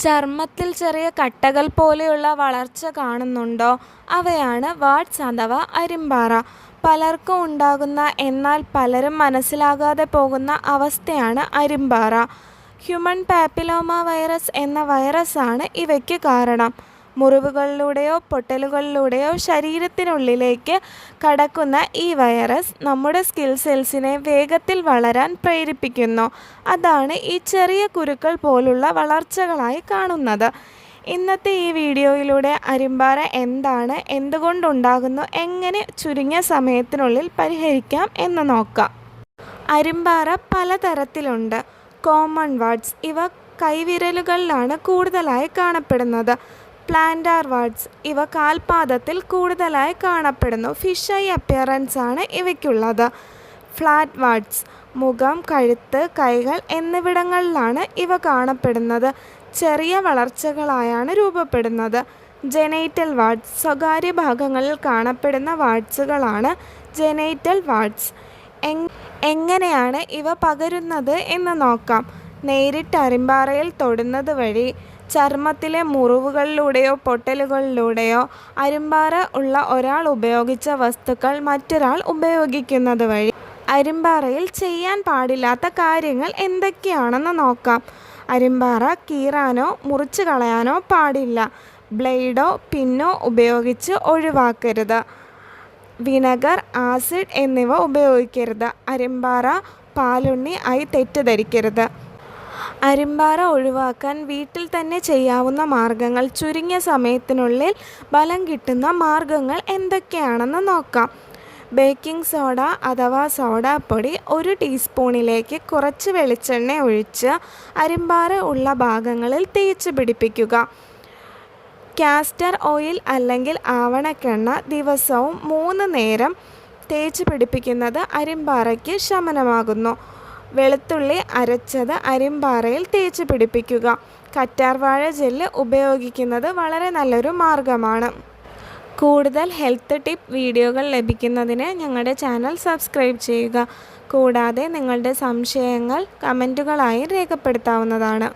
ചർമ്മത്തിൽ ചെറിയ കട്ടകൾ പോലെയുള്ള വളർച്ച കാണുന്നുണ്ടോ? അവയാണ് വാർഡ്സ് അഥവാ അരിമ്പാറ. പലർക്കും ഉണ്ടാകുന്ന എന്നാൽ പലരും മനസ്സിലാകാതെ പോകുന്ന അവസ്ഥയാണ് അരിമ്പാറ. ഹ്യൂമൻ പാപ്പിലോമ വൈറസ് എന്ന വൈറസാണ് ഇവയ്ക്ക് കാരണം. മുറിവുകളിലൂടെയോ പൊട്ടലുകളിലൂടെയോ ശരീരത്തിനുള്ളിലേക്ക് കടക്കുന്ന ഈ വൈറസ് നമ്മുടെ സ്കിൻ സെൽസിനെ വേഗത്തിൽ വളരാൻ പ്രേരിപ്പിക്കുന്നു. അതാണ് ഈ ചെറിയ കുരുക്കൾ പോലുള്ള വളർച്ചകളായി കാണുന്നത്. ഇന്നത്തെ ഈ വീഡിയോയിലൂടെ അരിമ്പാറ എന്താണ്, എന്തുകൊണ്ടുണ്ടാകുന്നു, എങ്ങനെ ചുരുങ്ങിയ സമയത്തിനുള്ളിൽ പരിഹരിക്കാം എന്ന് നോക്കാം. അരിമ്പാറ പലതരത്തിലുണ്ട്. കോമൺ വാർഡ്സ് ഇവ കൈവിരലുകളിലാണ് കൂടുതലായി കാണപ്പെടുന്നത്. പ്ലാന്റാർ വാർഡ്സ് ഇവ കാൽപാദത്തിൽ കൂടുതലായി കാണപ്പെടുന്നു. ഫിഷ് ഐ അപ്പിയറൻസ് ആണ് ഇവയ്ക്കുള്ളത്. ഫ്ലാറ്റ് വാർഡ്സ് മുഖം, കഴുത്ത്, കൈകൾ എന്നിവിടങ്ങളിലാണ് ഇവ കാണപ്പെടുന്നത്. ചെറിയ വളർച്ചകളായാണ് രൂപപ്പെടുന്നത്. ജെനൈറ്റൽ വാർഡ്സ് സ്വകാര്യ ഭാഗങ്ങളിൽ കാണപ്പെടുന്ന വാർഡ്സുകളാണ് ജെനൈറ്റൽ വാർഡ്സ്. എങ്ങനെയാണ് ഇവ പകരുന്നത് എന്ന് നോക്കാം. നേരിട്ട് അരിമ്പാറയിൽ തൊടുന്നത് വഴി, ചർമ്മത്തിലെ മുറിവുകളിലൂടെയോ പൊട്ടലുകളിലൂടെയോ, അരിമ്പാറ ഉള്ള ഒരാൾ ഉപയോഗിച്ച വസ്തുക്കൾ മറ്റൊരാൾ ഉപയോഗിക്കുന്നത് വഴി. അരിമ്പാറയിൽ ചെയ്യാൻ പാടില്ലാത്ത കാര്യങ്ങൾ എന്തൊക്കെയാണെന്ന് നോക്കാം. അരിമ്പാറ കീറാനോ മുറിച്ച് കളയാനോ പാടില്ല. ബ്ലേഡോ പിന്നോ ഉപയോഗിച്ച് ഒഴിവാക്കരുത്. വിനെഗർ, ആസിഡ് എന്നിവ ഉപയോഗിക്കരുത്. അരിമ്പാറ പാലുണ്ണി ആയി തെറ്റിദ്ധരിക്കരുത്. അരിമ്പാറ ഒഴിവാക്കാൻ വീട്ടിൽ തന്നെ ചെയ്യാവുന്ന മാർഗങ്ങൾ, ചുരുങ്ങിയ സമയത്തിനുള്ളിൽ ഫലം കിട്ടുന്ന മാർഗങ്ങൾ എന്തൊക്കെയാണെന്ന് നോക്കാം. ബേക്കിംഗ് സോഡ അഥവാ സോഡാപ്പൊടി 1 ടീസ്പൂണിലേക്ക് കുറച്ച് വെളിച്ചെണ്ണ ഒഴിച്ച് അരിമ്പാറ ഉള്ള ഭാഗങ്ങളിൽ തേച്ച് പിടിപ്പിക്കുക. കാസ്റ്റർ ഓയിൽ അല്ലെങ്കിൽ ആവണക്കെണ്ണ ദിവസവും 3 നേരം തേച്ച് പിടിപ്പിക്കുന്നത് അരിമ്പാറയ്ക്ക് ശമനമാകുന്നു. വെളുത്തുള്ളി അരച്ചത് അരിമ്പാറയിൽ തേച്ച് പിടിപ്പിക്കുക. കറ്റാർവാഴ ജെല്ല് ഉപയോഗിക്കുന്നത് വളരെ നല്ലൊരു മാർഗമാണ്. കൂടുതൽ ഹെൽത്ത് ടിപ്പ് വീഡിയോകൾ ലഭിക്കുന്നതിന് ഞങ്ങളുടെ ചാനൽ സബ്സ്ക്രൈബ് ചെയ്യുക. കൂടാതെ നിങ്ങളുടെ സംശയങ്ങൾ കമൻറ്റുകളായി രേഖപ്പെടുത്താവുന്നതാണ്.